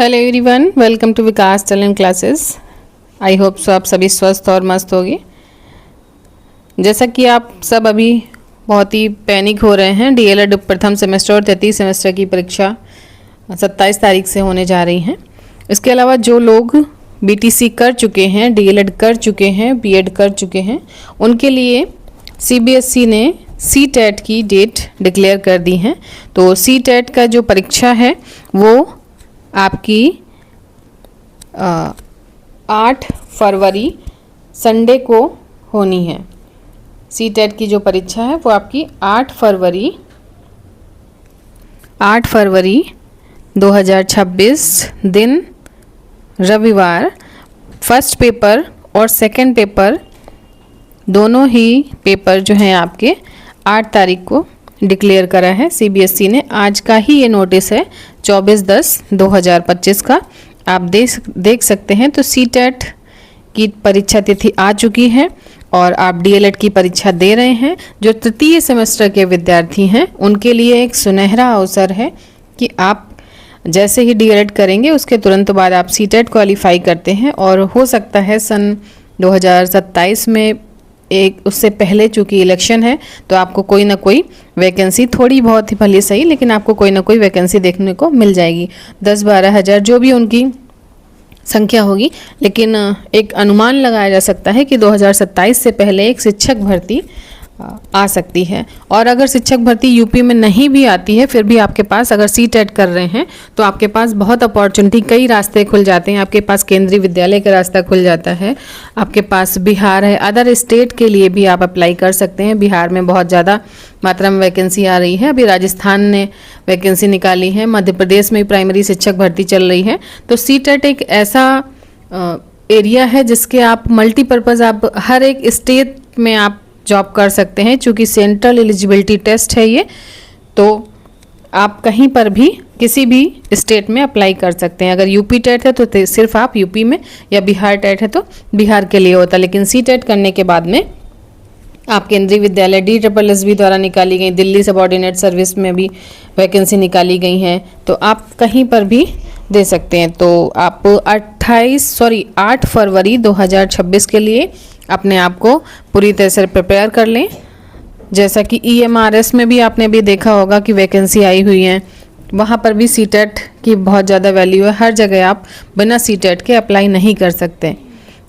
Hello everyone, welcome to Vikas talent classes. I hope so आप सभी स्वस्थ और मस्त होंगे। जैसा कि आप सब अभी बहुत ही पैनिक हो रहे हैं, डीएलएड प्रथम सेमेस्टर और 33 सेमेस्टर की परीक्षा 27 तारीख से होने जा रही हैं। इसके अलावा जो लोग बीटीसी कर चुके हैं, डीएलएड कर चुके हैं, बीएड कर चुके हैं, उनके लिए सीबीएसई ने सीटेट की डेट डिक्लेयर कर दी है। तो सीटेट का जो परीक्षा है वो आपकी 8 फरवरी संडे को होनी है। सीटेट की जो परीक्षा है वो आपकी 8 फरवरी 2026 दिन रविवार फर्स्ट पेपर और सेकंड पेपर दोनों ही पेपर जो हैं आपके 8 तारीख को डिक्लेयर करा है सीबीएसई ने। आज का ही ये नोटिस है 24/10/2025 का आप देख सकते हैं। तो सीटेट की परीक्षा तिथि आ चुकी है और आप डीएलएड की परीक्षा दे रहे हैं। जो तृतीय सेमेस्टर के विद्यार्थी हैं उनके लिए एक सुनहरा अवसर है कि आप जैसे ही डीएलएड करेंगे उसके तुरंत बाद आप सीटेट क्वालिफाई करते हैं और हो सकता है सन 2027 में एक उससे पहले चूँकि इलेक्शन है तो आपको कोई ना कोई वैकेंसी, थोड़ी बहुत ही भली सही, लेकिन आपको कोई ना कोई वैकेंसी देखने को मिल जाएगी। 10-12 हज़ार जो भी उनकी संख्या होगी, लेकिन एक अनुमान लगाया जा सकता है कि 2027 से पहले एक शिक्षक भर्ती आ सकती है। और अगर शिक्षक भर्ती यूपी में नहीं भी आती है फिर भी आपके पास, अगर सीटेट कर रहे हैं तो आपके पास बहुत अपॉर्चुनिटी, कई रास्ते खुल जाते हैं। आपके पास केंद्रीय विद्यालय का रास्ता खुल जाता है, आपके पास बिहार है, अदर स्टेट के लिए भी आप अप्लाई कर सकते हैं। बिहार में बहुत ज़्यादा मात्रा में वैकेंसी आ रही है, अभी राजस्थान ने वैकेंसी निकाली है, मध्य प्रदेश में प्राइमरी शिक्षक भर्ती चल रही है। तो सीटेट एक ऐसा एरिया है जिसके आप मल्टीपर्पज़, आप हर एक स्टेट में आप जॉब कर सकते हैं। चूँकि सेंट्रल एलिजिबिलिटी टेस्ट है ये, तो आप कहीं पर भी किसी भी स्टेट में अप्लाई कर सकते हैं। अगर यूपी टेट है तो सिर्फ आप यूपी में, या बिहार टेट है तो बिहार के लिए होता है। लेकिन सी टेट करने के बाद में आप केंद्रीय विद्यालय DSSB द्वारा निकाली गई, दिल्ली सबऑर्डिनेट सर्विस में भी वैकेंसी निकाली गई हैं, तो आप कहीं पर भी दे सकते हैं। तो आप 8 फरवरी 2026 के लिए अपने आप को पूरी तरह से प्रिपेयर कर लें। जैसा कि EMRS में भी आपने भी देखा होगा कि वैकेंसी आई हुई है, वहाँ पर भी सीटेट की बहुत ज़्यादा वैल्यू है। हर जगह आप बिना सीटेट के अप्लाई नहीं कर सकते,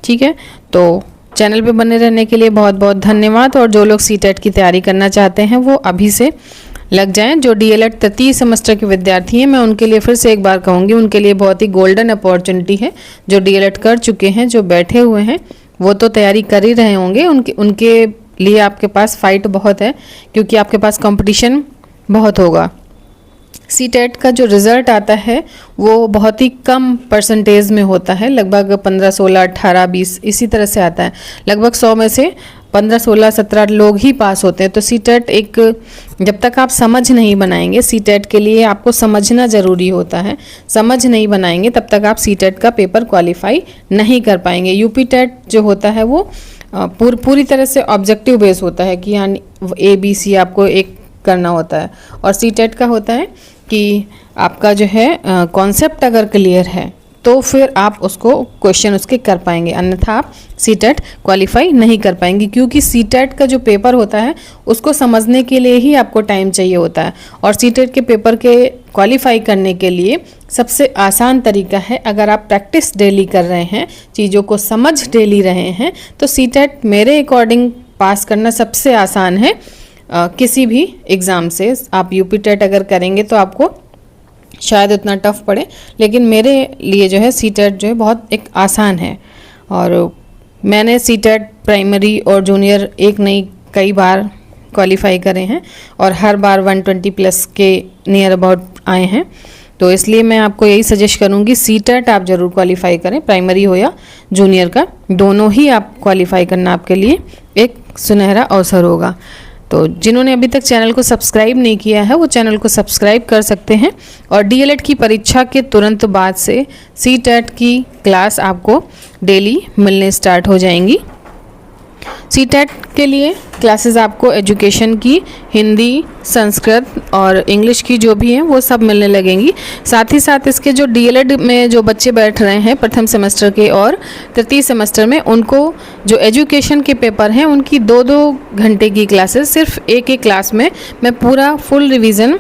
ठीक है। तो चैनल पे बने रहने के लिए बहुत बहुत धन्यवाद। और जो लोग सीटेट की तैयारी करना चाहते हैं वो अभी से लग जाएं। जो डीएलएड तृतीय सेमेस्टर के विद्यार्थी हैं, मैं उनके लिए फिर से एक बार कहूँगी, उनके लिए बहुत ही गोल्डन अपॉर्चुनिटी है। जो डीएलएड कर चुके हैं, जो बैठे हुए हैं, वो तो तैयारी कर ही रहे होंगे। उनके लिए आपके पास फाइट बहुत है, क्योंकि आपके पास कंपटीशन बहुत होगा। सीटेट का जो रिज़ल्ट आता है वो बहुत ही कम परसेंटेज में होता है, लगभग 15, 16, 18, 20 इसी तरह से आता है। लगभग 100 में से 15, 16, 17 लोग ही पास होते हैं। तो सीटेट एक, जब तक आप समझ नहीं बनाएंगे, सीटेट के लिए आपको समझना ज़रूरी होता है। समझ नहीं बनाएंगे तब तक आप सीटेट का पेपर क्वालिफाई नहीं कर पाएंगे। यूपी टेट जो होता है वो पूरी तरह से ऑब्जेक्टिव बेस होता है कि यानी ABC आपको एक करना होता है, और सीटेट का होता है कि आपका जो है कॉन्सेप्ट अगर क्लियर है तो फिर आप उसको क्वेश्चन उसके कर पाएंगे, अन्यथा आप सीटेट क्वालिफाई नहीं कर पाएंगे। क्योंकि सीटेट का जो पेपर होता है उसको समझने के लिए ही आपको टाइम चाहिए होता है। और सीटेट के पेपर के क्वालिफाई करने के लिए सबसे आसान तरीका है, अगर आप प्रैक्टिस डेली कर रहे हैं, चीज़ों को समझ डेली रहे हैं, तो सीटेट मेरे अकॉर्डिंग पास करना सबसे आसान है किसी भी एग्ज़ाम से। आप यूपी टेट अगर करेंगे तो आपको शायद उतना टफ पड़े, लेकिन मेरे लिए जो है सीटेट जो है बहुत एक आसान है। और मैंने सीटेट प्राइमरी और जूनियर एक नहीं कई बार क्वालिफाई करे हैं और हर बार 120 प्लस के नियर अबाउट आए हैं। तो इसलिए मैं आपको यही सजेस्ट करूंगी, सीटेट आप ज़रूर क्वालिफाई करें, प्राइमरी हो या जूनियर का, दोनों ही आप क्वालिफाई करना आपके लिए एक सुनहरा अवसर होगा। तो जिन्होंने अभी तक चैनल को सब्सक्राइब नहीं किया है वो चैनल को सब्सक्राइब कर सकते हैं। और डीएलएड की परीक्षा के तुरंत बाद से सीटेट की क्लास आपको डेली मिलने स्टार्ट हो जाएंगी। सीटेट के लिए क्लासेस आपको एजुकेशन की, हिंदी, संस्कृत और इंग्लिश की जो भी हैं वो सब मिलने लगेंगी। साथ ही साथ इसके जो डीएलएड में जो बच्चे बैठ रहे हैं प्रथम सेमेस्टर के और तृतीय सेमेस्टर में, उनको जो एजुकेशन के पेपर हैं उनकी 2-2 घंटे की क्लासेस सिर्फ एक क्लास में मैं पूरा फुल रिवीजन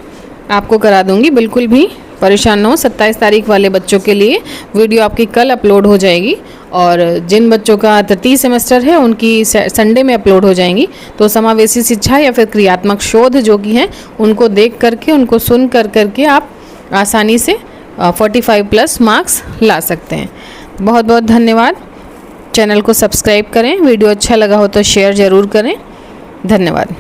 आपको करा दूंगी। बिल्कुल भी परेशान ना हो। 27 तारीख वाले बच्चों के लिए वीडियो आपकी कल अपलोड हो जाएगी और जिन बच्चों का तृतीय सेमेस्टर है उनकी संडे में अपलोड हो जाएंगी। तो समावेशी शिक्षा या फिर क्रियात्मक शोध जो कि हैं उनको देख करके, उनको सुन करके आप आसानी से 45+ मार्क्स ला सकते हैं। बहुत बहुत धन्यवाद। चैनल को सब्सक्राइब करें, वीडियो अच्छा लगा हो तो शेयर ज़रूर करें। धन्यवाद।